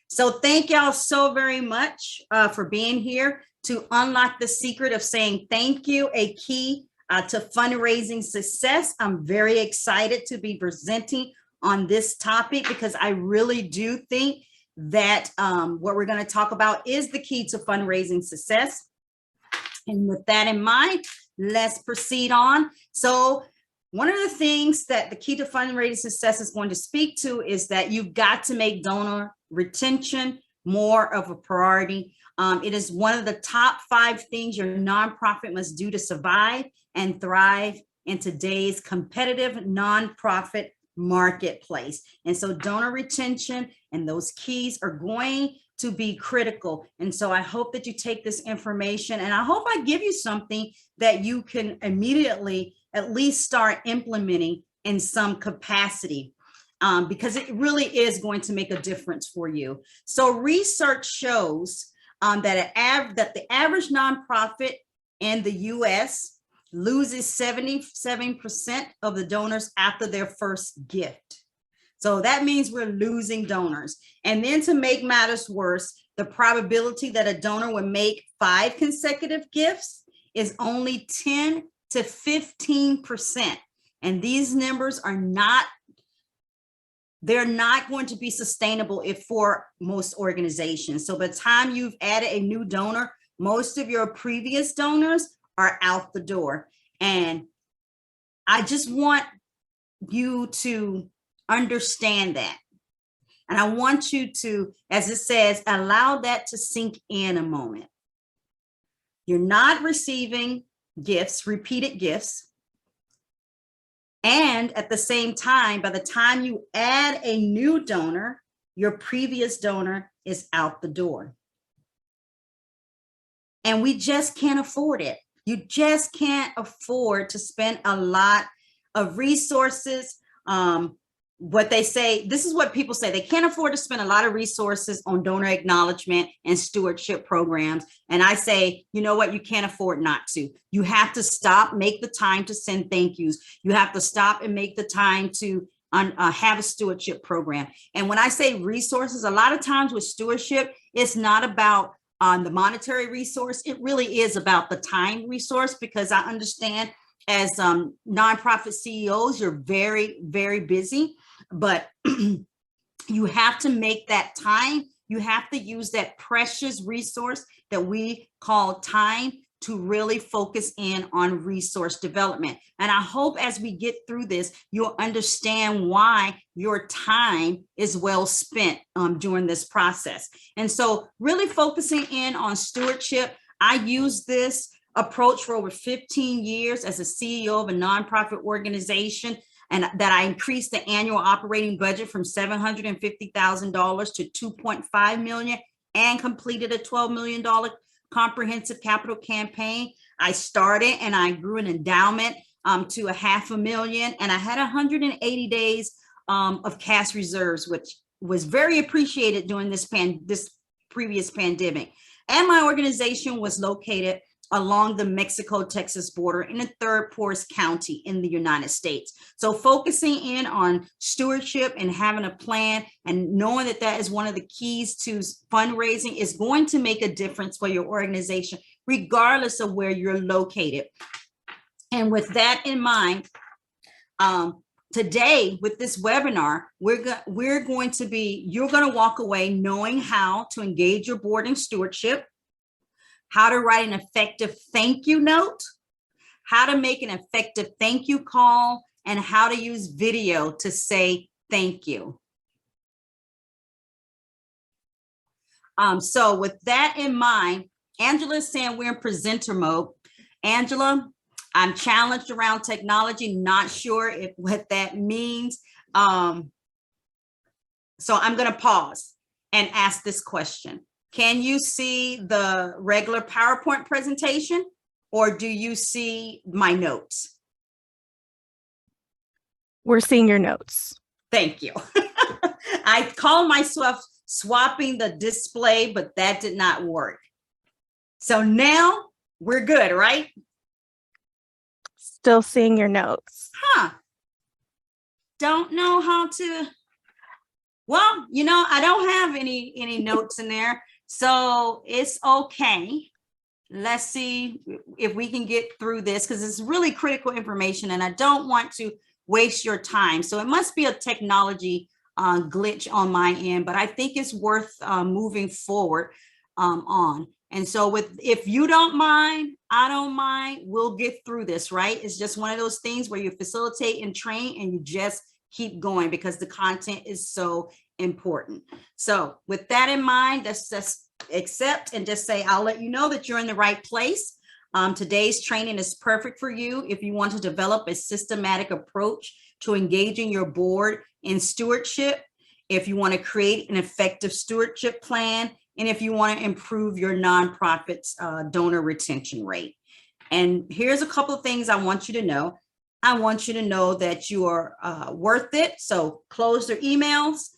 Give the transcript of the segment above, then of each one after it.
So thank y'all so very much for being here to unlock the secret of saying thank you, a key to fundraising success. I'm very excited to be presenting on this topic because I really do think that what we're going to talk about is the key to fundraising success. And with that in mind, let's proceed on. So one of the things that the key to fundraising success is going to speak to is that you've got to make donor retention more of a priority. It is one of the top 5 things your nonprofit must do to survive and thrive in today's competitive nonprofit marketplace. And so donor retention and those keys are going to be critical. And so I hope that you take this information, and I hope I give you something that you can immediately at least start implementing in some capacity, because it really is going to make a difference for you. So research shows that the average nonprofit in the US loses 77% of the donors after their first gift. So that means we're losing donors. And then to make matters worse, the probability that a donor would make 5 consecutive gifts is only 10 to 15%. And these numbers are not, they're not going to be sustainable for most organizations. So by the time you've added a new donor, most of your previous donors are out the door. And I just want you to understand that. And I want you to, as it says, allow that to sink in a moment. You're not receiving gifts, repeated gifts. And at the same time, by the time you add a new donor, your previous donor is out the door. And we just can't afford it. You just can't afford to spend a lot of resources. What they say, this is what people say, they can't afford to spend a lot of resources on donor acknowledgement and stewardship programs. And I say, you know what, you can't afford not to. You have to stop, make the time to send thank yous. You have to stop and make the time to have a stewardship program. And when I say resources, a lot of times with stewardship, it's not about the monetary resource. It really is about the time resource, because I understand as nonprofit CEOs, you're very, very busy, but you have to make that time. You have to use that precious resource that we call time to really focus in on resource development. And I hope as we get through this, you'll understand why your time is well spent during this process. And so really focusing in on stewardship, I use this approach for over 15 years as a CEO of a nonprofit organization, and that I increased the annual operating budget from $750,000 to $2.5 million and completed a $12 million comprehensive capital campaign. I started and I grew an endowment to $500,000, and I had 180 days of cash reserves, which was very appreciated during this previous pandemic. And my organization was located along the Mexico-Texas border in the 3rd poorest county in the United States. So focusing in on stewardship and having a plan and knowing that that is one of the keys to fundraising is going to make a difference for your organization, regardless of where you're located. And with that in mind, today with this webinar, you're going to walk away knowing how to engage your board in stewardship, how to write an effective thank you note, how to make an effective thank you call, and how to use video to say thank you. So with that in mind, Angela is saying we're in presenter mode. Angela, I'm challenged around technology, not sure what that means. So I'm going to pause and ask this question. Can you see the regular PowerPoint presentation, or do you see my notes? We're seeing your notes. Thank you. I called myself swapping the display, but that did not work. So now we're good, right? Still seeing your notes. Huh. Don't know how to. Well, I don't have any notes in there, so it's okay. Let's see if we can get through this, because it's really critical information and I don't want to waste your time. So it must be a technology glitch on my end, but I think it's worth moving forward on. And so if you don't mind, I don't mind, we'll get through this, right? It's just one of those things where you facilitate and train and you just keep going because the content is so important. So with that in mind, let's just accept and just say, I'll let you know that you're in the right place. Today's training is perfect for you if you want to develop a systematic approach to engaging your board in stewardship, if you want to create an effective stewardship plan, and if you want to improve your nonprofit's donor retention rate. And here's a couple of things I want you to know. I want you to know that you are worth it. So close their emails,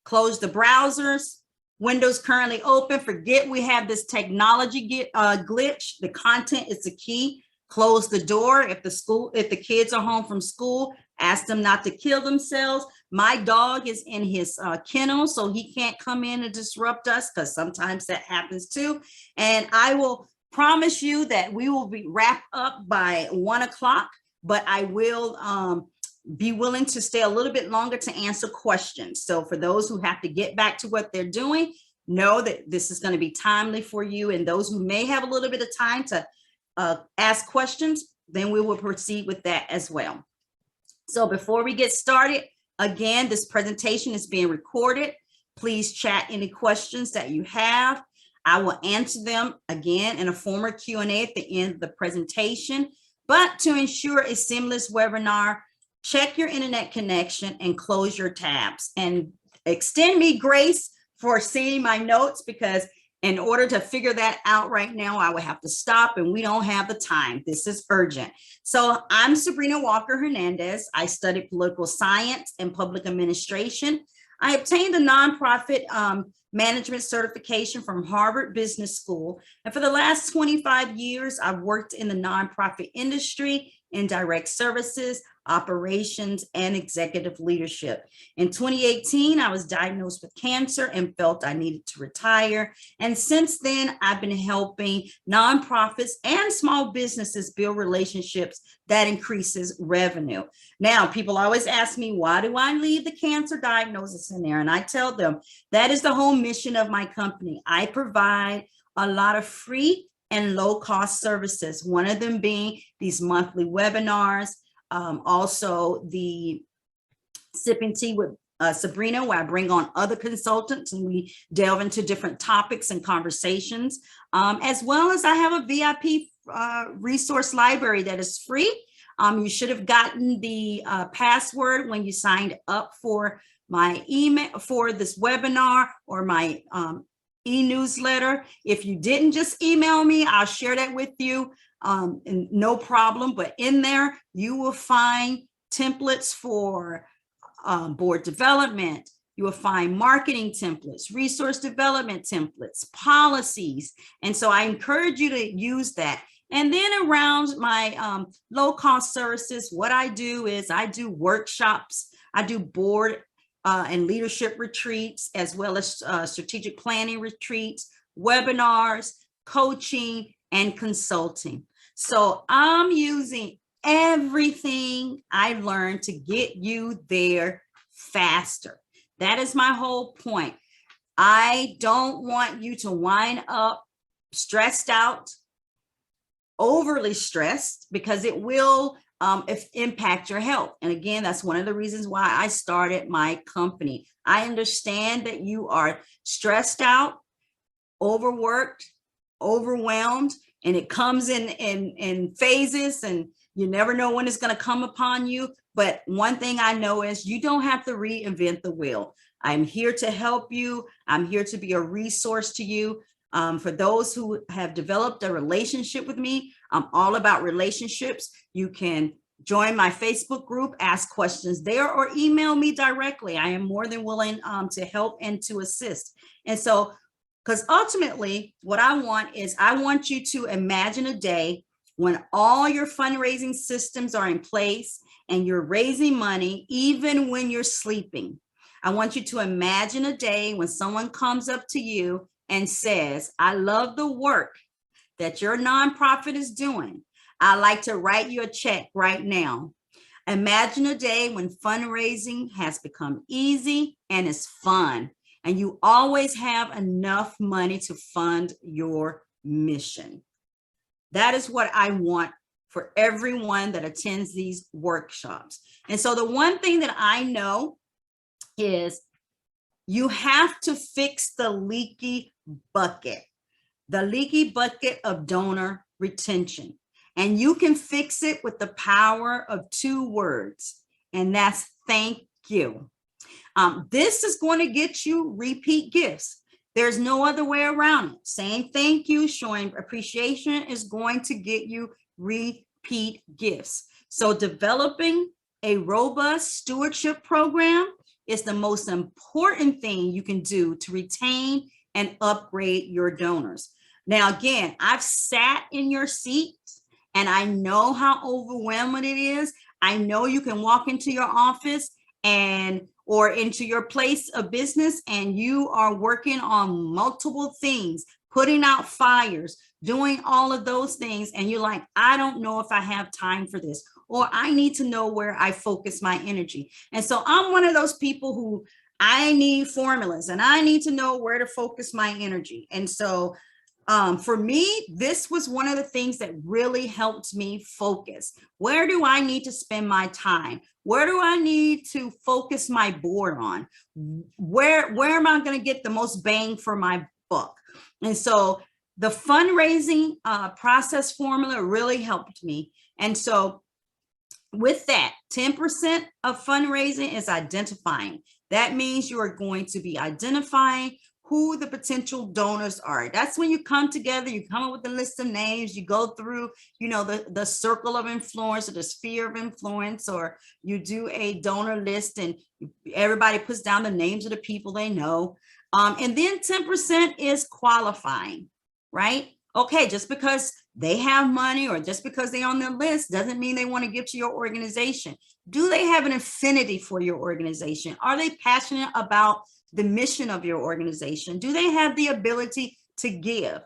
close the browsers. Windows currently open. Forget we have this technology glitch. The content is the key. Close the door. If the kids are home from school, ask them not to kill themselves. My dog is in his kennel, so he can't come in and disrupt us, because sometimes that happens too. And I will promise you that we will be wrapped up by 1 o'clock, but I will be willing to stay a little bit longer to answer questions. So for those who have to get back to what they're doing, know that this is going to be timely for you. And those who may have a little bit of time to ask questions, then we will proceed with that as well. So before we get started, again, this presentation is being recorded. Please chat any questions that you have. I will answer them again in a formal Q&A at the end of the presentation. But to ensure a seamless webinar, check your internet connection and close your tabs, and extend me grace for seeing my notes, because in order to figure that out right now, I would have to stop, and we don't have the time. This is urgent. So I'm Sabrina Walker Hernandez. I studied political science and public administration. I obtained a nonprofit management certification from Harvard Business School. And for the last 25 years, I've worked in the nonprofit industry in direct services, operations, and executive leadership. In 2018, I was diagnosed with cancer and felt I needed to retire. And since then, I've been helping nonprofits and small businesses build relationships that increases revenue. Now, people always ask me, why do I leave the cancer diagnosis in there? And I tell them, that is the whole mission of my company. I provide a lot of free and low-cost services, one of them being these monthly webinars, also the Sipping Tea with Sabrina, where I bring on other consultants and we delve into different topics and conversations, as well as I have a VIP resource library that is free. You should have gotten the password when you signed up for my email for this webinar or my e-newsletter. If you didn't, just email me. I'll share that with you. And no problem. But in there, you will find templates for board development. You will find marketing templates, resource development templates, policies. And so I encourage you to use that. And then around my low-cost services, what I do is I do workshops. I do board and leadership retreats, as well as strategic planning retreats, webinars, coaching, and consulting. So I'm using everything I learned to get you there faster. That is my whole point. I don't want you to wind up stressed out, overly stressed, because it will impact your health. And again, that's one of the reasons why I started my company. I understand that you are stressed out, overworked, overwhelmed, and it comes in phases, and you never know when it's going to come upon you. But one thing I know is you don't have to reinvent the wheel. I'm here to help you. I'm here to be a resource to you. For those who have developed a relationship with me, I'm all about relationships. You can join my Facebook group, ask questions there, or email me directly. I am more than willing to help and to assist. And so, because ultimately what I want is I want you to imagine a day when all your fundraising systems are in place and you're raising money, even when you're sleeping. I want you to imagine a day when someone comes up to you and says, I love the work that your nonprofit is doing. I'd like to write you a check right now. Imagine a day when fundraising has become easy and is fun, and you always have enough money to fund your mission. That is what I want for everyone that attends these workshops. And so the one thing that I know is you have to fix the leaky bucket of donor retention. And you can fix it with the power of 2 words, and that's thank you. This is going to get you repeat gifts. There's no other way around it. Saying thank you, showing appreciation is going to get you repeat gifts. So developing a robust stewardship program is the most important thing you can do to retain and upgrade your donors. Now, again, I've sat in your seat and I know how overwhelming it is. I know you can walk into your office or into your place of business and you are working on multiple things, putting out fires, doing all of those things. And you're like, I don't know if I have time for this, or I need to know where I focus my energy. And so I'm one of those people who I need formulas and I need to know where to focus my energy. And so for me, this was one of the things that really helped me focus. Where do I need to spend my time? Where do I need to focus my board on? Where am I going to get the most bang for my buck? And so the fundraising process formula really helped me. And so with that, 10% of fundraising is identifying. That means you are going to be identifying who the potential donors are. That's when you come together, you come up with a list of names, you go through, the circle of influence or the sphere of influence, or you do a donor list and everybody puts down the names of the people they know. And then 10% is qualifying, right? Okay, just because they have money or just because they're on their list doesn't mean they want to give to your organization. Do they have an affinity for your organization? Are they passionate about the mission of your organization? Do they have the ability to give?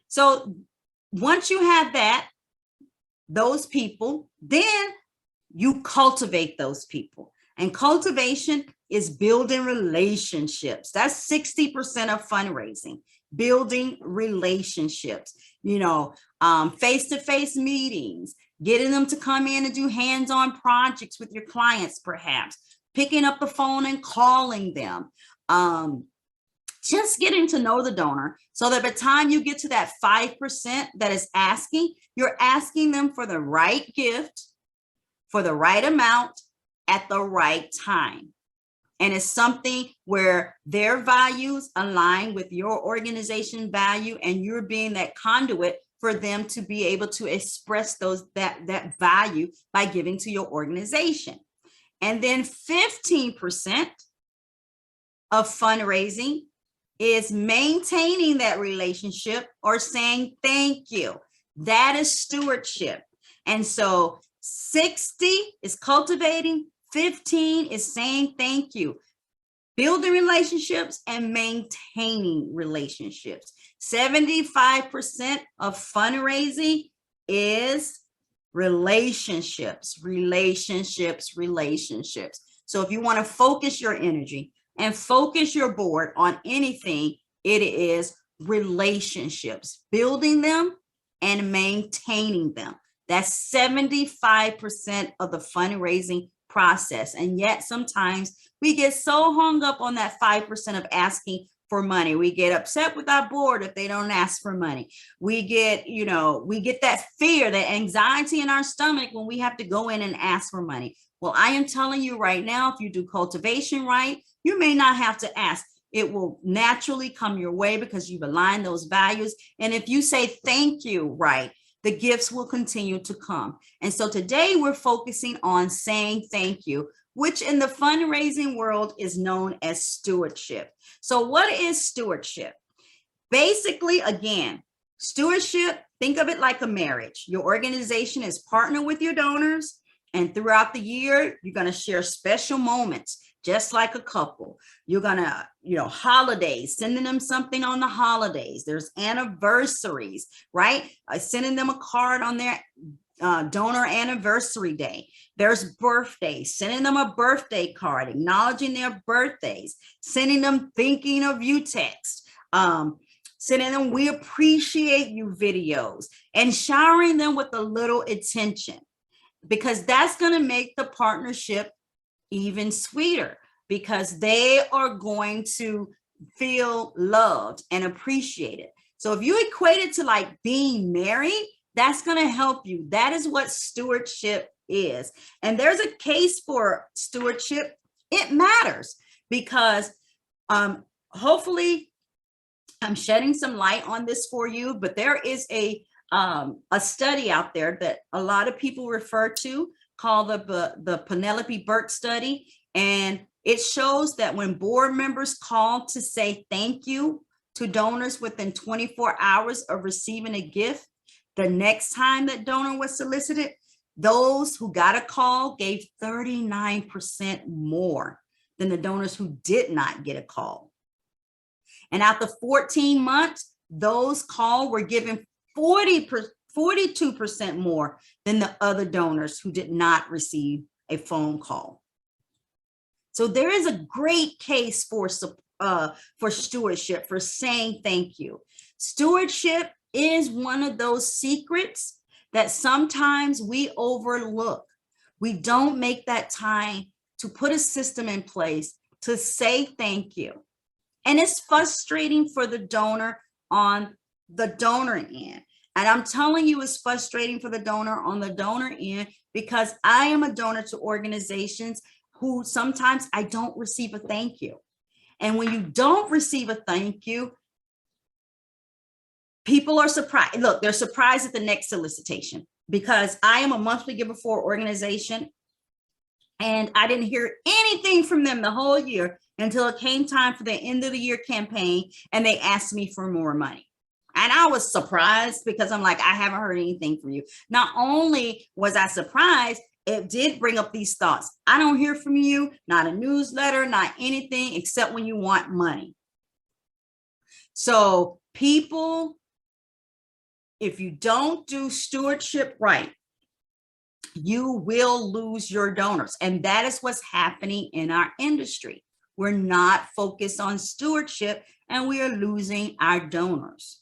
So once you have those people, then you cultivate those people. And cultivation is building relationships. That's 60% of fundraising, building relationships, face-to-face meetings, getting them to come in and do hands-on projects with your clients, perhaps picking up the phone and calling them, just getting to know the donor so that by the time you get to that 5% that is asking, you're asking them for the right gift, for the right amount, at the right time. And it's something where their values align with your organization value, and you're being that conduit for them to be able to express that value by giving to your organization. And then 15% of fundraising is maintaining that relationship or saying thank you. That is stewardship. And so 60 is cultivating, 15 is saying thank you, building relationships and maintaining relationships. 75% of fundraising is relationships. So if you want to focus your energy and focus your board on anything, it is relationships, building them and maintaining them. That's 75% of the fundraising process. And yet sometimes we get so hung up on that 5% of asking for money. We get upset with our board if they don't ask for money. We get that fear, that anxiety in our stomach when we have to go in and ask for money. Well, I am telling you right now, if you do cultivation right, you may not have to ask. It will naturally come your way because you've aligned those values. And if you say thank you right, the gifts will continue to come. And so today we're focusing on saying thank you, which in the fundraising world is known as stewardship. So what is stewardship? Basically, again, stewardship, think of it like a marriage. Your organization is partnered with your donors, and throughout the year, you're going to share special moments just like a couple. You're gonna, holidays, sending them something on the holidays. There's anniversaries, right? Sending them a card on their donor anniversary day. There's birthdays, sending them a birthday card, acknowledging their birthdays, sending them thinking of you text, sending them we appreciate you videos, and showering them with a little attention, because that's going to make the partnership even sweeter, because they are going to feel loved and appreciated. So if you equate it to like being married, that's going to help you. That is what stewardship is. And there's a case for stewardship. It matters because hopefully I'm shedding some light on this for you, but there is a study out there that a lot of people refer to called the Penelope Burke study. And it shows that when board members call to say thank you to donors within 24 hours of receiving a gift, the next time that donor was solicited, those who got a call gave 39% more than the donors who did not get a call. And after 14 months, those calls were given 42% more than the other donors who did not receive a phone call. So there is a great case for stewardship, for saying thank you. Stewardship is one of those secrets that sometimes we overlook. We don't make that time to put a system in place to say thank you. And it's frustrating for the donor on the donor end. And I'm telling you, it's frustrating for the donor on the donor end because I am a donor to organizations who sometimes I don't receive a thank you. And when you don't receive a thank you, people are surprised. Look, they're surprised at the next solicitation because I am a monthly giver for an organization and I didn't hear anything from them the whole year until it came time for the end of the year campaign and they asked me for more money. And I was surprised because I'm like, I haven't heard anything from you. Not only was I surprised, it did bring up these thoughts. I don't hear from you, not a newsletter, not anything except when you want money. So people, if you don't do stewardship right, you will lose your donors. And that is what's happening in our industry. We're not focused on stewardship and we are losing our donors.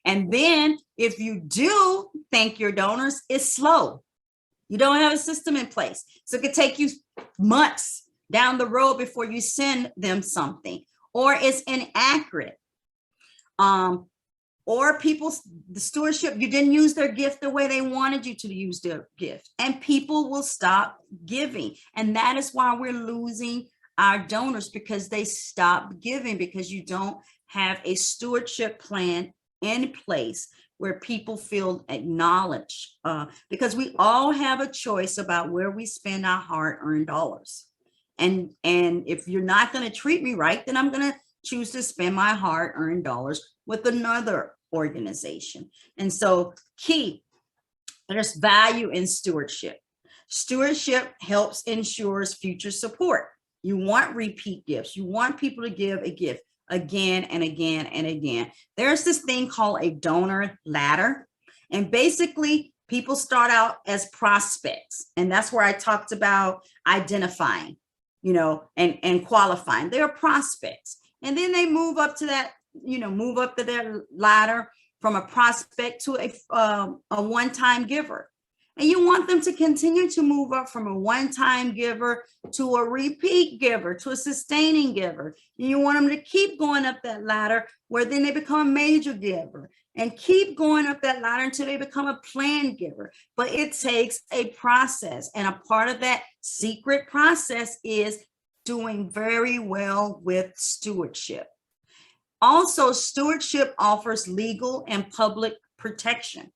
And then if you do thank your donors, it's slow. You don't have a system in place. So it could take you months down the road before you send them something, or it's inaccurate. Or the stewardship, you didn't use their gift the way they wanted you to use their gift, and people will stop giving. And that is why we're losing our donors, because they stop giving, because you don't have a stewardship plan in place where people feel acknowledged, because we all have a choice about where we spend our hard-earned dollars. And if you're not going to treat me right, then I'm going to choose to spend my hard-earned dollars with another organization. And so there's value in stewardship. Stewardship helps ensures future support. You want repeat gifts. You want people to give a gift again and again and again. There's this thing called a donor ladder. And basically, people start out as prospects. And that's where I talked about identifying, and qualifying. They're prospects. And then they move up to that, move up to their ladder from a prospect to a one-time giver. And you want them to continue to move up from a one-time giver to a repeat giver, to a sustaining giver. And you want them to keep going up that ladder where then they become a major giver, and keep going up that ladder until they become a planned giver. But it takes a process. And a part of that secret process is doing very well with stewardship. Also, stewardship offers legal and public protection.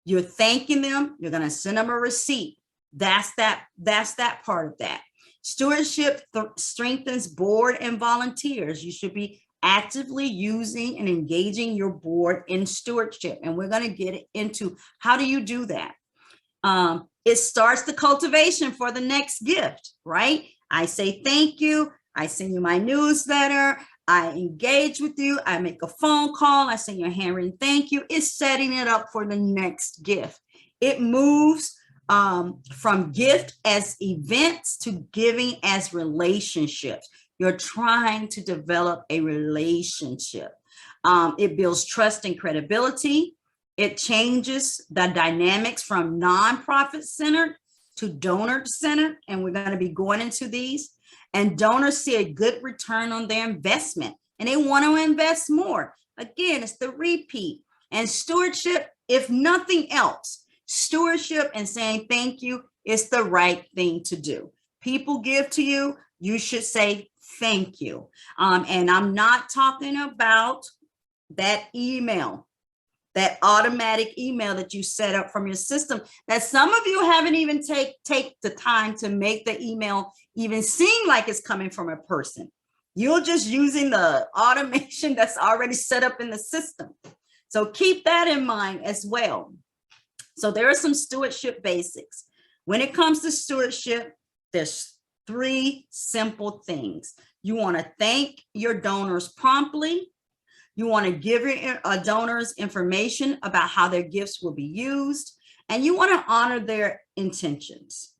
You're thanking them. You're going to send them a receipt. That's that part of that. Stewardship strengthens board and volunteers. You should be actively using and engaging your board in stewardship. And we're going to get into how do you do that. It starts the cultivation for the next gift, right? I say thank you. I send you my newsletter. I engage with you. I make a phone call. I send you a handwritten thank you. It's setting it up for the next gift. It moves from gift as events to giving as relationships. You're trying to develop a relationship. It builds trust and credibility. It changes the dynamics from nonprofit centered to donor centered. And we're going to be going into these. And donors see a good return on their investment and they want to invest more. Again, it's the repeat. And stewardship, if nothing else, stewardship and saying thank you is the right thing to do. People give to you, you should say thank you. And I'm not talking about that email, that automatic email that you set up from your system that some of you haven't even take the time to make the email even seem like it's coming from a person. You're just using the automation that's already set up in the system. So keep that in mind as well. So there are some stewardship basics. When it comes to stewardship, there's 3 simple things. You want to thank your donors promptly. You want to give your donors information about how their gifts will be used, and you want to honor their intentions.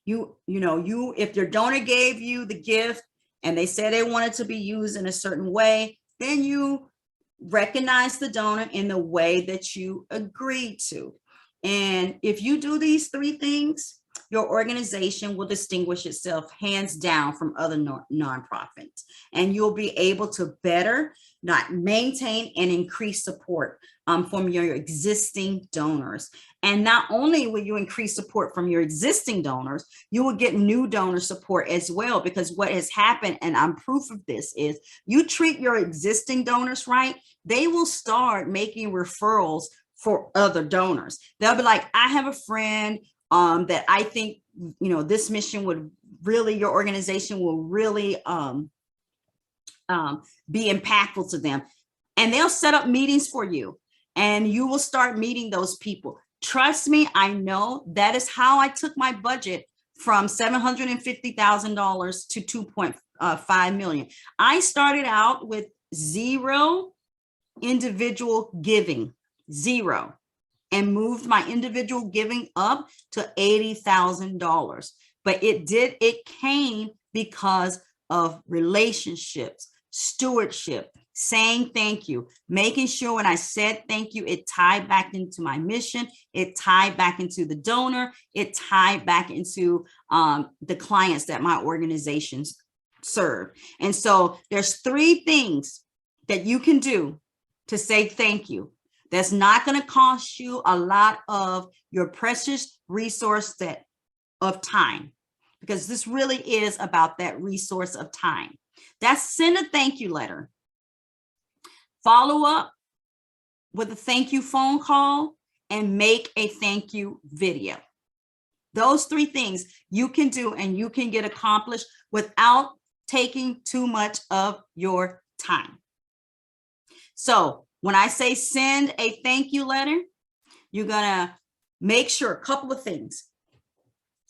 If your donor gave you the gift and they said they wanted to be used in a certain way, then you recognize the donor in the way that you agreed to. And if you do these 3 things, your organization will distinguish itself hands down from other nonprofits, and you'll be able to better not maintain and increase support from your existing donors. And not only will you increase support from your existing donors, you will get new donor support as well, because what has happened, and I'm proof of this, is you treat your existing donors right, they will start making referrals for other donors. They'll be like, I have a friend that I think, this mission would really, your organization will really be impactful to them. And they'll set up meetings for you and you will start meeting those people. Trust me, I know that is how I took my budget from $750,000 to 2.5 million. I started out with 0 individual giving, 0, and moved my individual giving up to $80,000. But it came because of relationships, stewardship, saying thank you, making sure when I said thank you, it tied back into my mission, it tied back into the donor, it tied back into the clients that my organizations serve. And so there's 3 things that you can do to say thank you. That's not going to cost you a lot of your precious resource of time, because this really is about that resource of time. That's send a thank you letter. Follow up with a thank you phone call and make a thank you video. Those 3 things you can do and you can get accomplished without taking too much of your time. So when I say send a thank you letter, you're going to make sure a couple of things.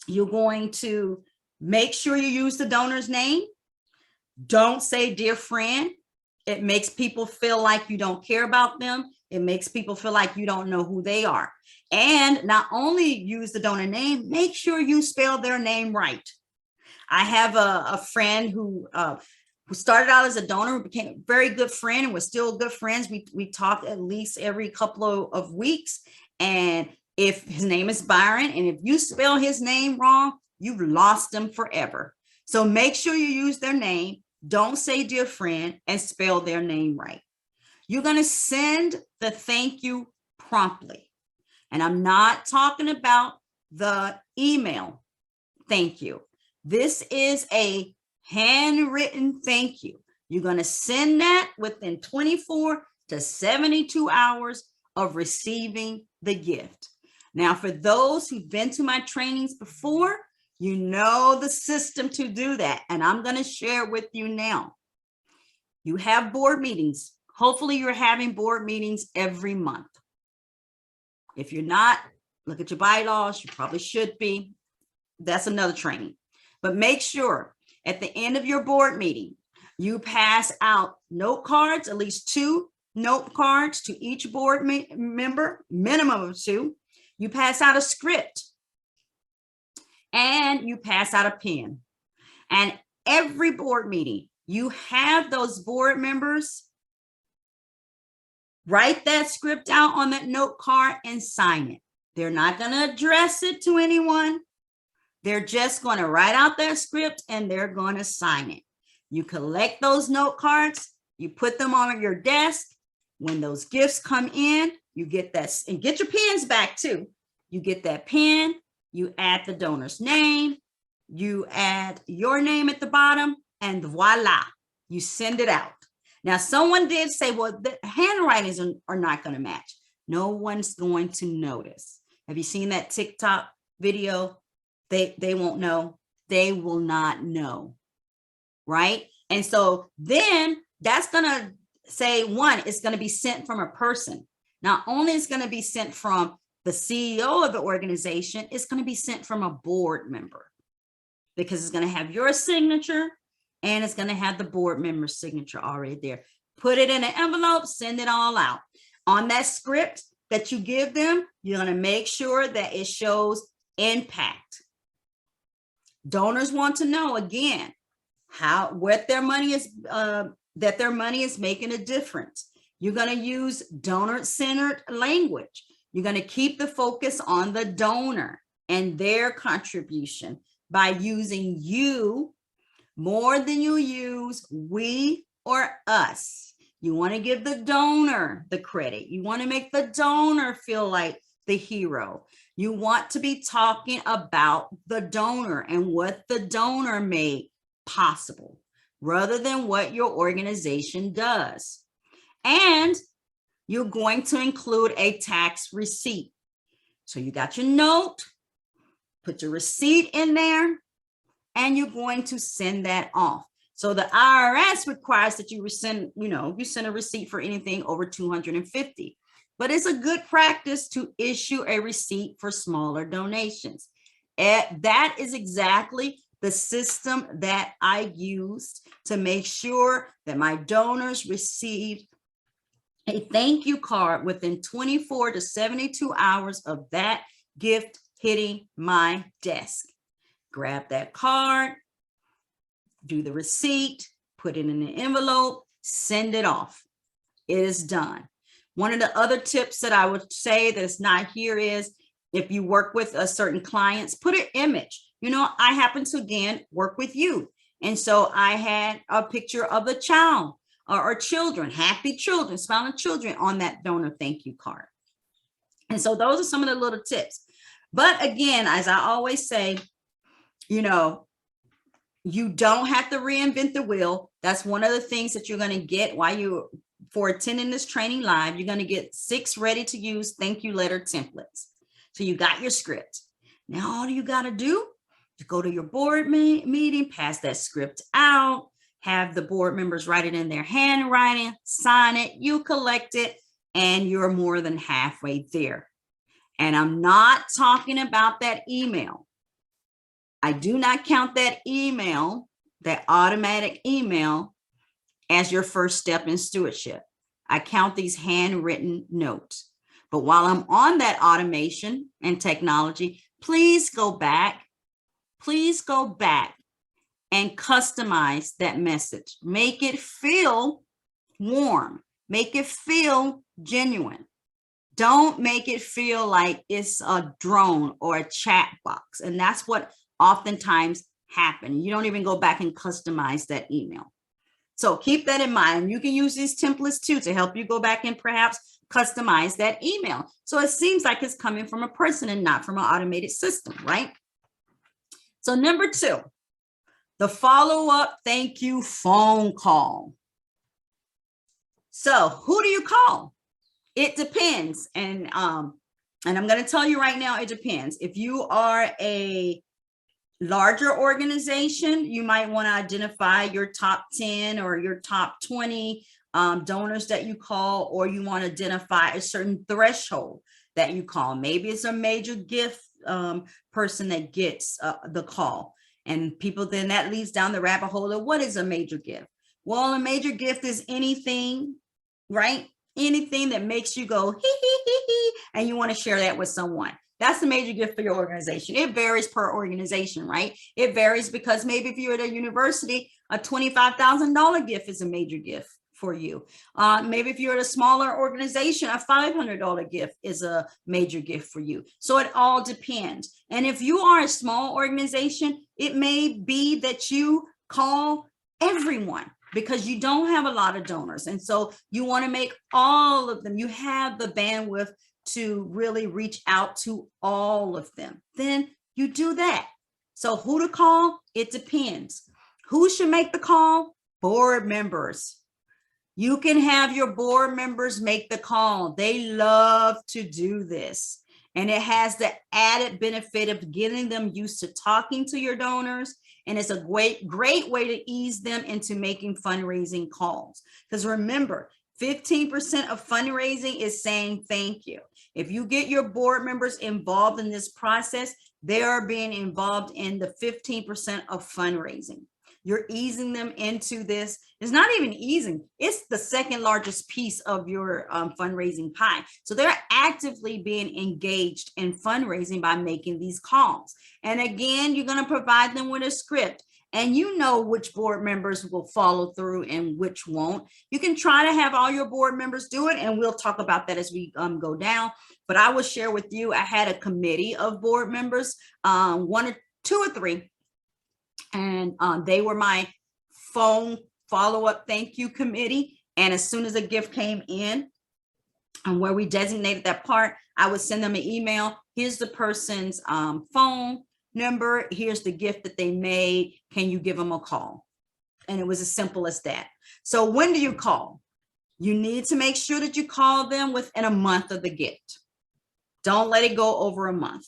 You're going to make sure you use the donor's name. Don't say dear friend. It makes people feel like you don't care about them. It makes people feel like you don't know who they are. And not only use the donor name, make sure you spell their name right. I have a friend who started out as a donor, who became a very good friend, and we're still good friends. We talk at least every couple of weeks. And if his name is Byron, and if you spell his name wrong, you've lost them forever. So make sure you use their name. Don't say dear friend, and spell their name right. You're going to send the thank you promptly. And I'm not talking about the email thank you. This is a handwritten thank you. You're going to send that within 24 to 72 hours of receiving the gift. Now, for those who've been to my trainings before, you know the system to do that. And I'm going to share with you now. You have board meetings. Hopefully you're having board meetings every month. If you're not, look at your bylaws. You probably should be. That's another training. But make sure at the end of your board meeting, you pass out note cards, at least 2 note cards to each board member, minimum of 2. You pass out a script and you pass out a pen. And every board meeting, you have those board members write that script out on that note card and sign it. They're not going to address it to anyone. They're just going to write out that script and they're going to sign it. You collect those note cards, you put them on your desk. When those gifts come in, you get that, and get your pens back too. You get that pen, you add the donor's name, you add your name at the bottom, and voila, you send it out. Now, someone did say, well, the handwritings are not going to match. No one's going to notice. Have you seen that TikTok video? They won't know. They will not know. Right? And so then that's going to say, one, it's going to be sent from a person. Not only is going to be sent from the CEO of the organization, it's going to be sent from a board member, because it's going to have your signature and it's going to have the board member's signature already there. Put it in an envelope, send it all out. On that script that you give them, you're going to make sure that it shows impact. Donors want to know, again, what their money is, that their money is making a difference. You're going to use donor-centered language. You're going to keep the focus on the donor and their contribution by using you more than you use we or us. You want to give the donor the credit. You want to make the donor feel like the hero. You want to be talking about the donor and what the donor made possible, rather than what your organization does. And you're going to include a tax receipt. So you got your note, put your receipt in there, and you're going to send that off. So the IRS requires that you send a receipt for anything over $250. But it's a good practice to issue a receipt for smaller donations. That is exactly the system that I used to make sure that my donors received a thank you card within 24 to 72 hours of that gift hitting my desk. Grab that card, do the receipt, put it in an envelope, send it off. It is done. One of the other tips that I would say that's not here is, if you work with a certain clients, put an image. I happen to, again, work with youth. And so I had a picture of a child or children, happy children, smiling children on that donor thank you card. And so those are some of the little tips. But again, as I always say, you don't have to reinvent the wheel. That's one of the things that you're going to get for attending this training live. You're going to get 6 ready to use thank you letter templates. So you got your script. Now, all you got to do is go to your board meeting, pass that script out, have the board members write it in their handwriting, sign it, you collect it, and you're more than halfway there. And I'm not talking about that email. I do not count that email, that automatic email, as your first step in stewardship. I count these handwritten notes. But while I'm on that automation and technology, please go back and customize that message. Make it feel warm. Make it feel genuine. Don't make it feel like it's a drone or a chat box. And that's what oftentimes happens. You don't even go back and customize that email. So keep that in mind. You can use these templates too to help you go back and perhaps customize that email. So it seems like it's coming from a person and not from an automated system, right? So number 2, the follow-up thank you phone call. So who do you call? It depends. And I'm going to tell you right now, it depends. If you are a larger organization, you might want to identify your top 10 or your top 20 donors that you call, or you want to identify a certain threshold that you call. Maybe it's a major gift person that gets the call. And people, then that leads down the rabbit hole of what is a major gift? Well, a major gift is anything, right? Anything that makes you go, hee, hee, hee, hee, and you want to share that with someone. That's the major gift for your organization. It varies per organization, right? It varies because maybe if you're at a university, a $25,000 gift is a major gift for you. Maybe if you're at a smaller organization, a $500 gift is a major gift for you. So it all depends. And if you are a small organization, it may be that you call everyone because you don't have a lot of donors. And so you want to make all of them, you have the bandwidth to really reach out to all of them. Then you do that. So who to call? It depends. Who should make the call? Board members. You can have your board members make the call. They love to do this. And it has the added benefit of getting them used to talking to your donors. And it's a great way to ease them into making fundraising calls. Because remember, 15% of fundraising is saying thank you. If you get your board members involved in this process, they are being involved in the 15% of fundraising. You're easing them into this. It's not even easing. It's the second largest piece of your fundraising pie. So they're actively being engaged in fundraising by making these calls. And again, you're going to provide them with a script. And you know which board members will follow through and which won't. You can try to have all your board members do it, and we'll talk about that as we go down. But I will share with you, I had a committee of board members, one or two or three, and they were my phone follow-up thank you committee. And as soon as a gift came in, and where we designated that part, I would send them an email. Here's the person's phone number. Here's the gift that they made. Can you give them a call? And it was as simple as that. So when do you call? You need to make sure that you call them within a month of the gift. Don't let it go over a month.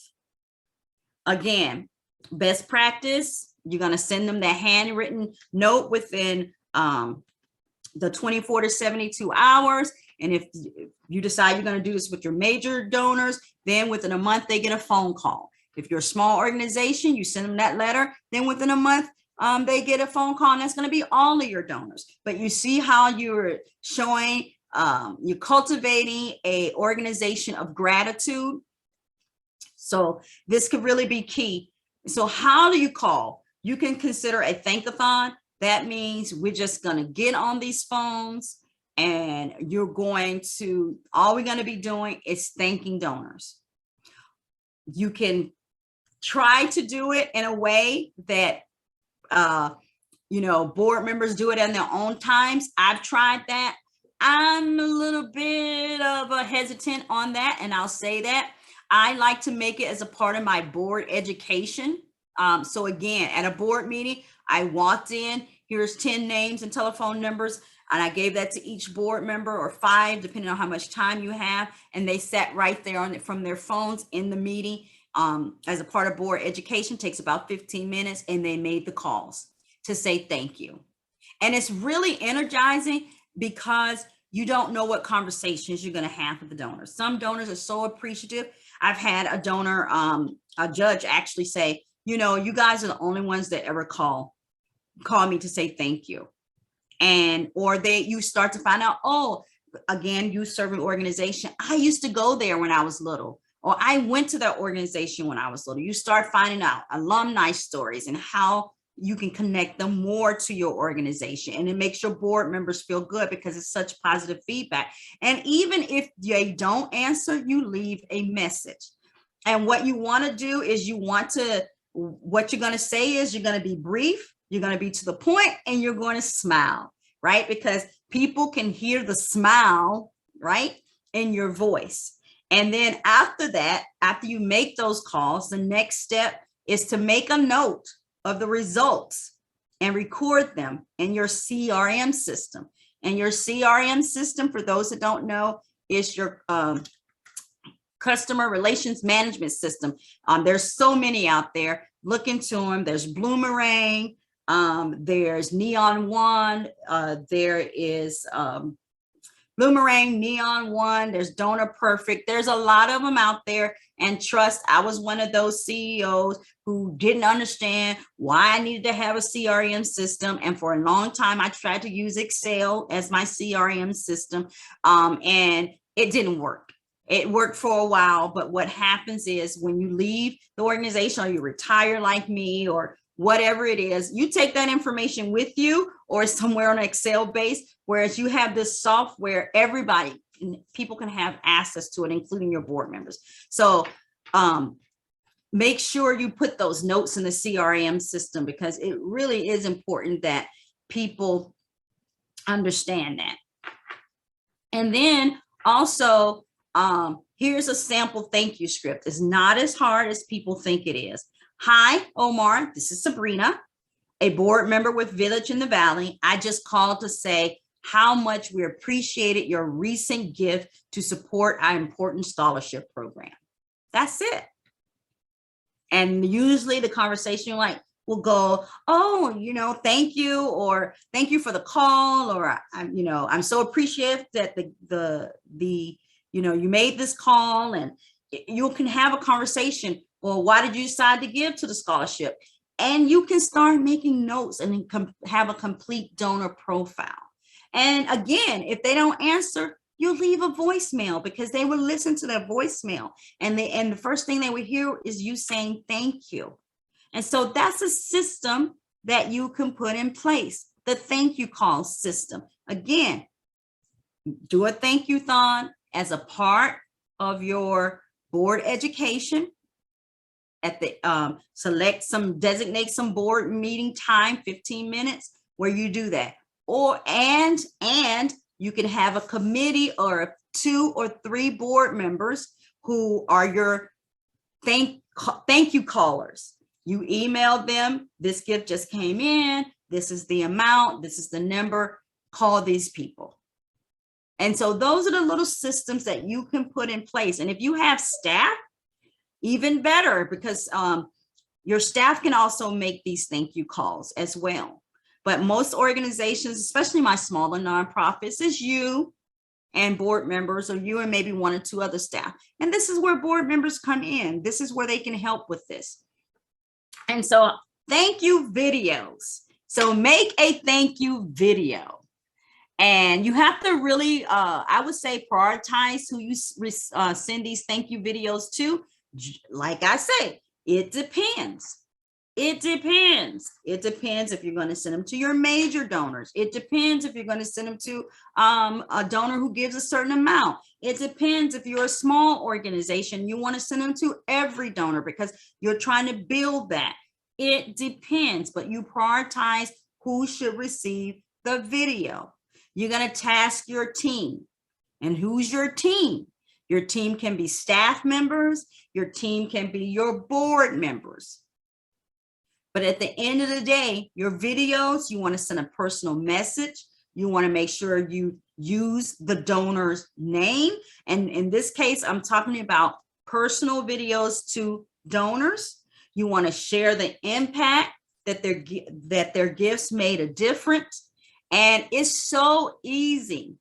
Again, best practice, you're going to send them that handwritten note within the 24 to 72 hours. And if you decide you're going to do this with your major donors, then within a month, they get a phone call. If you're a small organization, you send them that letter, then within a month, they get a phone call, and that's going to be all of your donors. But you see how you're showing, you're cultivating a organization of gratitude. So this could really be key. So how do you call? You can consider a thankathon. That means we're just going to get on these phones, and you're going to, all we're going to be doing is thanking donors. You can try to do it in a way that, board members do it in their own times. I've tried that. I'm a little bit of a hesitant on that, and I'll say that. I like to make it as a part of my board education. So again, at a board meeting, I walked in, here's 10 names and telephone numbers, and I gave that to each board member, or 5, depending on how much time you have. And they sat right there on it from their phones in the meeting. As a part of board education, takes about 15 minutes, and they made the calls to say thank you. And it's really energizing because you don't know what conversations you're going to have with the donors. Some donors are so appreciative. I've had a donor, a judge actually say, you guys are the only ones that ever call me to say thank you. And, or you start to find out, oh, again, youth serving organization. I used to go there when I was little, or I went to that organization when I was little. You start finding out alumni stories and how you can connect them more to your organization. And it makes your board members feel good because it's such positive feedback. And even if they don't answer, you leave a message. And what you want to do is what you're going to say is you're going to be brief, you're going to be to the point, and you're going to smile, right? Because people can hear the smile, right, in your voice. And then after that, after you make those calls, the next step is to make a note of the results and record them in your CRM system. And your CRM system, for those that don't know, is your customer relations management system. There's so many out there. Look into them. There's Bloomerang. There's Neon One. There is Bloomerang, Neon One, there's Donor Perfect. There's a lot of them out there. And trust, I was one of those CEOs who didn't understand why I needed to have a CRM system. And for a long time, I tried to use Excel as my CRM system, and it didn't work. It worked for a while, but what happens is when you leave the organization or you retire like me or whatever it is, you take that information with you or somewhere on Excel base, whereas you have this software, people can have access to it, including your board members. So make sure you put those notes in the CRM system, because it really is important that people understand that. And then also, here's a sample thank you script. It's not as hard as people think it is. Hi, Omar, this is Sabrina, a board member with Village in the Valley. I just called to say how much we appreciated your recent gift to support our important scholarship program. That's it. And usually the conversation will go, oh, thank you, or thank you for the call, or I'm so appreciative that you made this call, and you can have a conversation. Well, why did you decide to give to the scholarship? And you can start making notes and then have a complete donor profile. And again, if they don't answer, you leave a voicemail, because they will listen to that voicemail. And the first thing they will hear is you saying thank you. And so that's a system that you can put in place, the thank you call system. Again, do a thank you thon as a part of your board education. At the designate some board meeting time, 15 minutes, where you do that. And you can have a committee or 2 or 3 board members who are your thank you callers. You email them, this gift just came in, this is the amount, this is the number, call these people. And so those are the little systems that you can put in place. And if you have staff, even better, because your staff can also make these thank you calls as well. But most organizations, especially my smaller nonprofits, is you and board members, or you and maybe 1 or 2 other staff. And this is where board members come in. This is where they can help with this. And so thank you videos. So make a thank you video. And you have to really, I would say, prioritize who you send these thank you videos to. Like I say, it depends. It depends. It depends if you're going to send them to your major donors. It depends if you're going to send them to a donor who gives a certain amount. It depends if you're a small organization, you want to send them to every donor because you're trying to build that. It depends, but you prioritize who should receive the video. You're going to task your team. And who's your team? Your team can be staff members. Your team can be your board members. But at the end of the day, your videos, you want to send a personal message. You want to make sure you use the donor's name. And in this case, I'm talking about personal videos to donors. You want to share the impact that their gifts made a difference. And it's so easy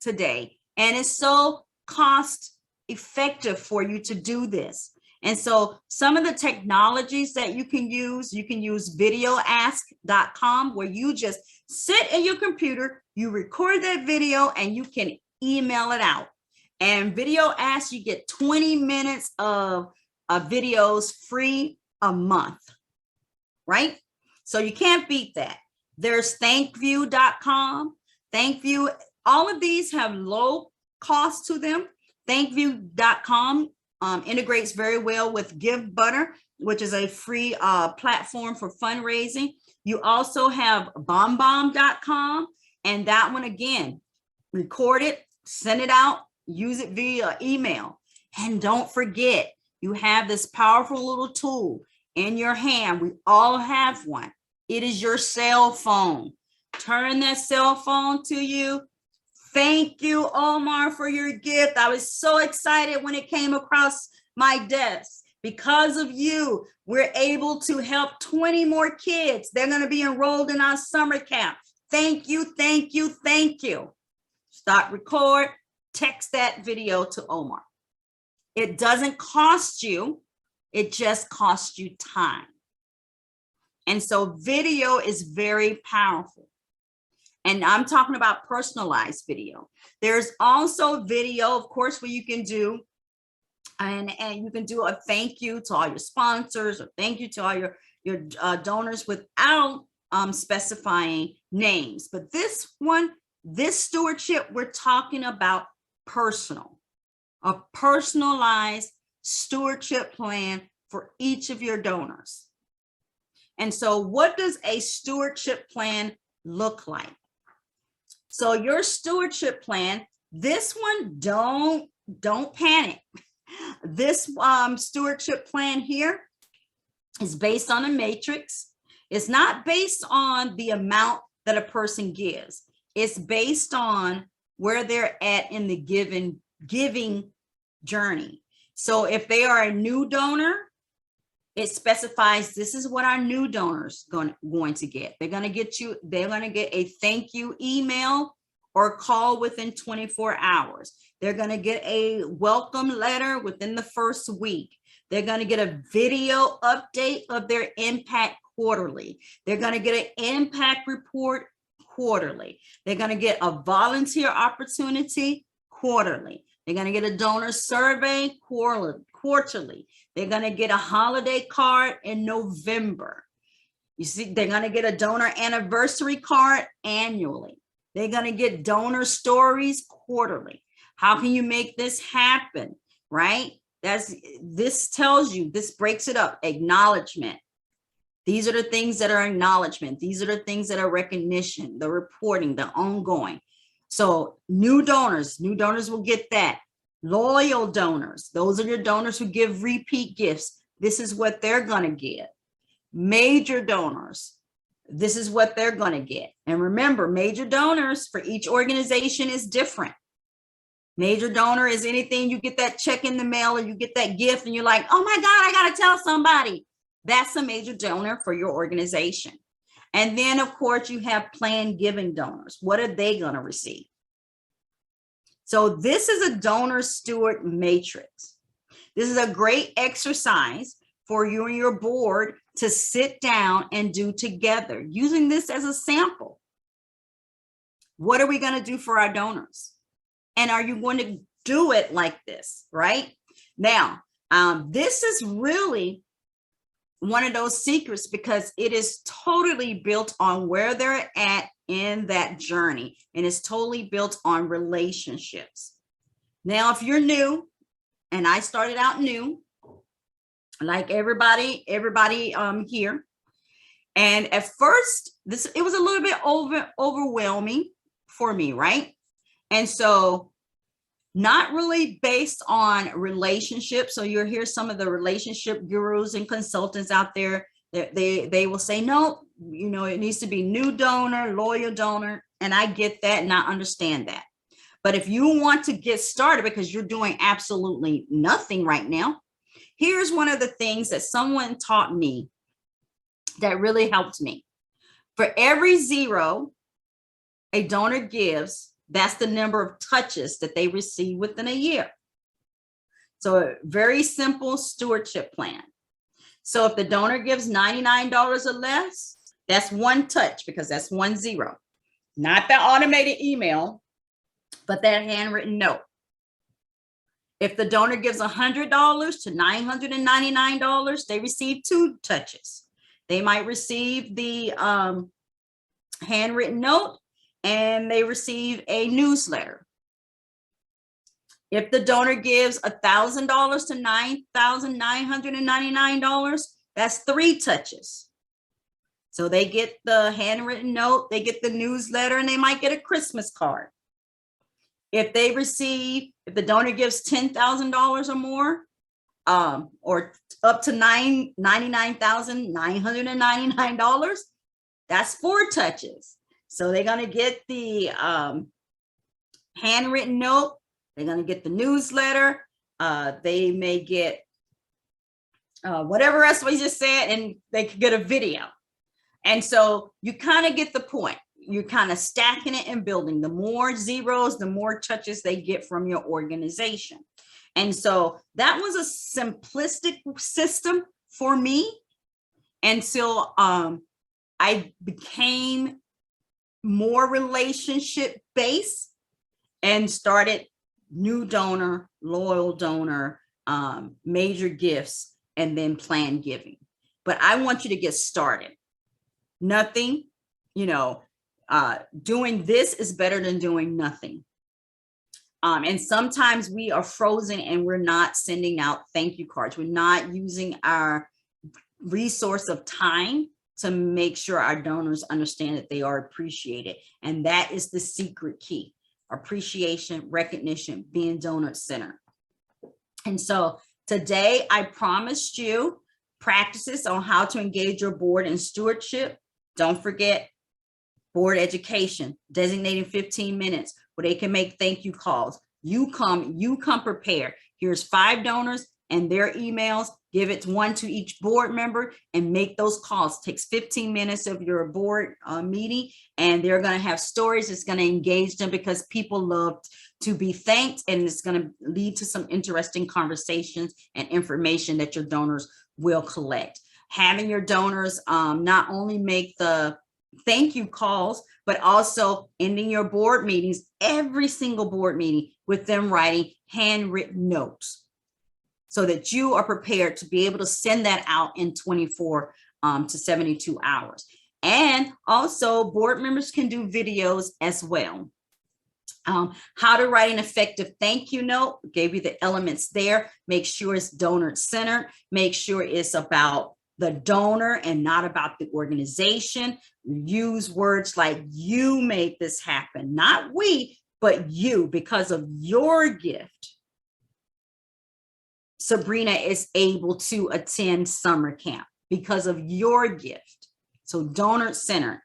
today. And it's so cost effective for you to do this. And so some of the technologies that you can use videoask.com, where you just sit at your computer, you record that video, and you can email it out. And Video Ask, you get 20 minutes of videos free a month, right? So you can't beat that. There's thankview.com. Thankview, all of these have low cost to them. Thankview.com integrates very well with GiveButter, which is a free platform for fundraising. You also have BombBomb.com, and that one, again, record it, send it out, use it via email. And don't forget, you have this powerful little tool in your hand. We all have one. It is your cell phone. Turn that cell phone to you. Thank you, Omar, for your gift. I was so excited when it came across my desk. Because of you, we're able to help 20 more kids. They're going to be enrolled in our summer camp. Thank you, thank you, thank you. start record, text that video to Omar. It doesn't cost you, it just costs you time. And so video is very powerful. And I'm talking about personalized video. There's also video, of course, where you can do, and you can do a thank you to all your sponsors or thank you to all your donors without specifying names. But this one, this stewardship, we're talking about personal, a personalized stewardship plan for each of your donors. And so what does a stewardship plan look like? So your stewardship plan, this one, don't panic. This stewardship plan here is based on a matrix. It's not based on the amount that a person gives. It's based on where they're at in the giving journey. So if they are a new donor, it specifies this is what our new donors going to get. They're going to get a thank you email or call within 24 hours. They're going to get a welcome letter within the first week. They're going to get a video update of their impact quarterly. They're going to get an impact report quarterly. They're going to get a volunteer opportunity quarterly. They're going to get a donor survey quarterly. They're going to get a holiday card in November. You see, they're going to get a donor anniversary card annually. They're going to get donor stories quarterly. How can you make this happen, right? This tells you, this breaks it up. Acknowledgement. These are the things that are acknowledgement. These are the things that are recognition, the reporting, the ongoing. So new donors will get that. Loyal donors, those are your donors who give repeat gifts. This is what they're going to get. Major donors, this is what they're going to get. And remember, major donors for each organization is different. Major donor is anything you get that check in the mail or you get that gift and you're like, oh my God, I got to tell somebody. That's a major donor for your organization. And then, of course, you have planned giving donors. What are they going to receive? So this is a donor steward matrix. This is a great exercise for you and your board to sit down and do together, using this as a sample. What are we going to do for our donors? And are you going to do it like this, right? Now, this is really one of those secrets because it is totally built on where they're at in that journey, and it's totally built on relationships. Now, if you're new, and I started out new, like everybody here, and at first it was a little bit overwhelming for me, right? And so not really based on relationships. So you'll hear some of the relationship gurus and consultants out there that they will say, no, you know, it needs to be new donor, loyal donor. And I get that and I understand that. But if you want to get started because you're doing absolutely nothing right now, here's one of the things that someone taught me that really helped me. For every 0 a donor gives, that's the number of touches that they receive within a year. So a very simple stewardship plan. So if the donor gives $99 or less, that's 1 touch because that's 1 0. Not the automated email, but that handwritten note. If the donor gives $100 to $999, they receive 2 touches. They might receive the handwritten note and they receive a newsletter. If the donor gives $1,000 to $9,999, that's 3 touches. So they get the handwritten note, they get the newsletter, and they might get a Christmas card. If the donor gives $10,000 or more, or up to $99,999, that's 4 touches. So they're going to get the handwritten note. They're going to get the newsletter. They may get whatever else we just said, and they could get a video. And so you kind of get the point. you're kind of stacking it and building. The more zeros, the more touches they get from your organization. And so that was a simplistic system for me until I became more relationship based and started new donor, loyal donor, major gifts, and then planned giving. But I want you to get started. Nothing, doing this is better than doing nothing. And sometimes we are frozen and we're not sending out thank you cards. We're not using our resource of time to make sure our donors understand that they are appreciated. And that is the secret key: appreciation, recognition, being donor centered. And so today I promised you practices on how to engage your board in stewardship. Don't forget board education, designating 15 minutes where they can make thank you calls. You come prepared. Here's 5 donors and their emails. Give it one to each board member and make those calls. It takes 15 minutes of your board meeting, and they're going to have stories. It's going to engage them because people love to be thanked, and it's going to lead to some interesting conversations and information that your donors will collect. Having your donors not only make the thank you calls, but also ending your board meetings, every single board meeting, with them writing handwritten notes so that you are prepared to be able to send that out in 24 to 72 hours. And also board members can do videos as well. How to write an effective thank you note, gave you the elements there. Make sure it's donor centered. Make sure it's about the donor and not about the organization. Use words like you made this happen, not we, but you. Because of your gift, Sabrina is able to attend summer camp because of your gift. So donor centered.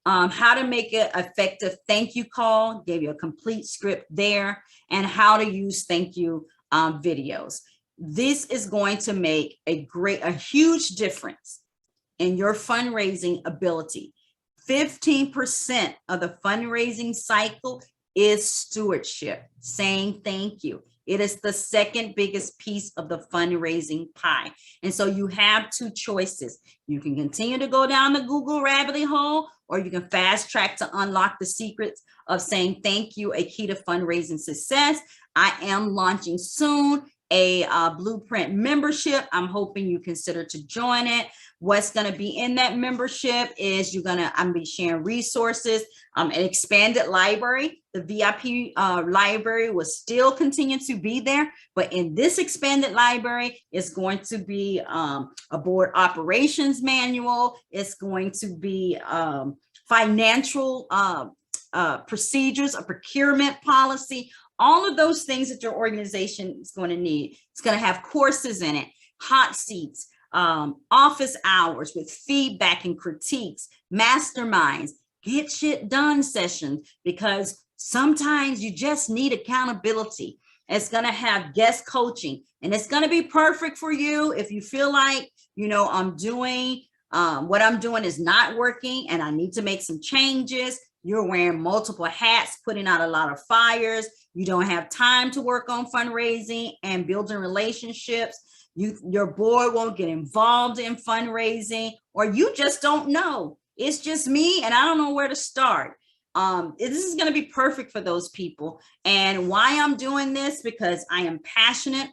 How to make an effective thank you call, gave you a complete script there, and how to use thank you videos. This is going to make a huge difference in your fundraising ability. 15% of the fundraising cycle is stewardship, saying thank you. It is the second biggest piece of the fundraising pie. And so you have 2 choices. You can continue to go down the Google rabbit hole, or you can fast track to unlock the secrets of saying thank you, a key to fundraising success. I am launching soon a Blueprint membership. I'm hoping you consider to join it. What's going to be in that membership is I'm going to be sharing resources, an expanded library. The VIP library will still continue to be there, but in this expanded library, it's going to be a board operations manual. It's going to be financial procedures, a procurement policy, all of those things that your organization is going to need. It's going to have courses in it, hot seats, office hours with feedback and critiques, masterminds, get shit done sessions, because sometimes you just need accountability. It's going to have guest coaching, and it's going to be perfect for you if you feel like, I'm doing what I'm doing is not working and I need to make some changes. You're wearing multiple hats, putting out a lot of fires. You don't have time to work on fundraising and building relationships. Your board won't get involved in fundraising, or you just don't know. It's just me and I don't know where to start. This is going to be perfect for those people. And why I'm doing this, because I am passionate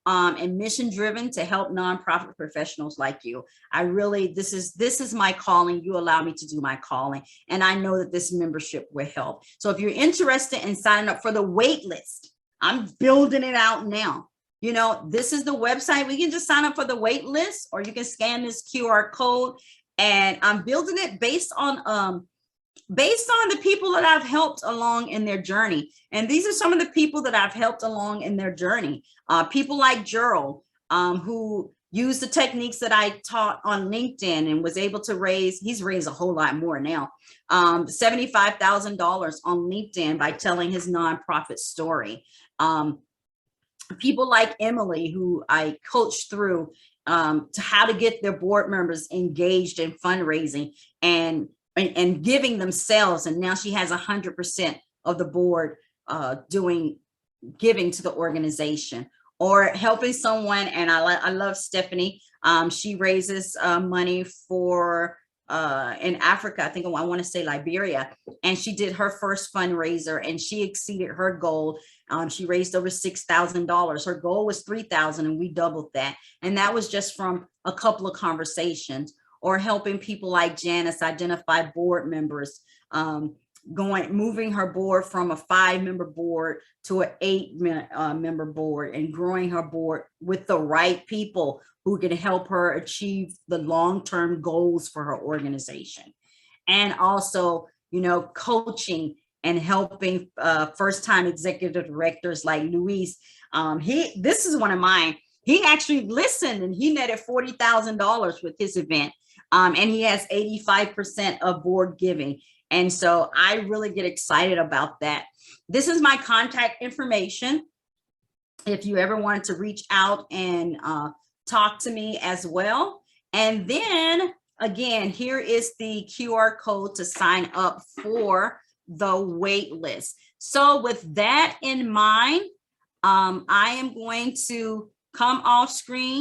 and mission driven to help nonprofit professionals like you. This is my calling. You allow me to do my calling. And I know that this membership will help. So if you're interested in signing up for the wait list, I'm building it out now. This is the website. We can just sign up for the wait list, or you can scan this QR code, and I'm building it based on the people that I've helped along in their journey. And these are some of the people that I've helped along in their journey. People like Gerald, who used the techniques that I taught on LinkedIn and was able to he's raised a whole lot more now, $75,000 on LinkedIn by telling his nonprofit story. People like Emily, who I coached through to how to get their board members engaged in fundraising and and giving themselves. And now she has 100% of the board giving to the organization, or helping someone. And I love Stephanie. She raises money for in Africa, I think I want to say Liberia, and she did her first fundraiser and she exceeded her goal. She raised over $6,000. Her goal was 3,000 and we doubled that. And that was just from a couple of conversations. Or helping people like Janice identify board members, moving her board from a 5-member board to an 8-member board, and growing her board with the right people who can help her achieve the long-term goals for her organization. And also, coaching and helping first-time executive directors like Luis. This is one of mine. He actually listened and he netted $40,000 with his event. And he has 85% of board giving. And so I really get excited about that. This is my contact information. If you ever wanted to reach out and talk to me as well. And then again, here is the QR code to sign up for the wait list. So with that in mind, I am going to come off screen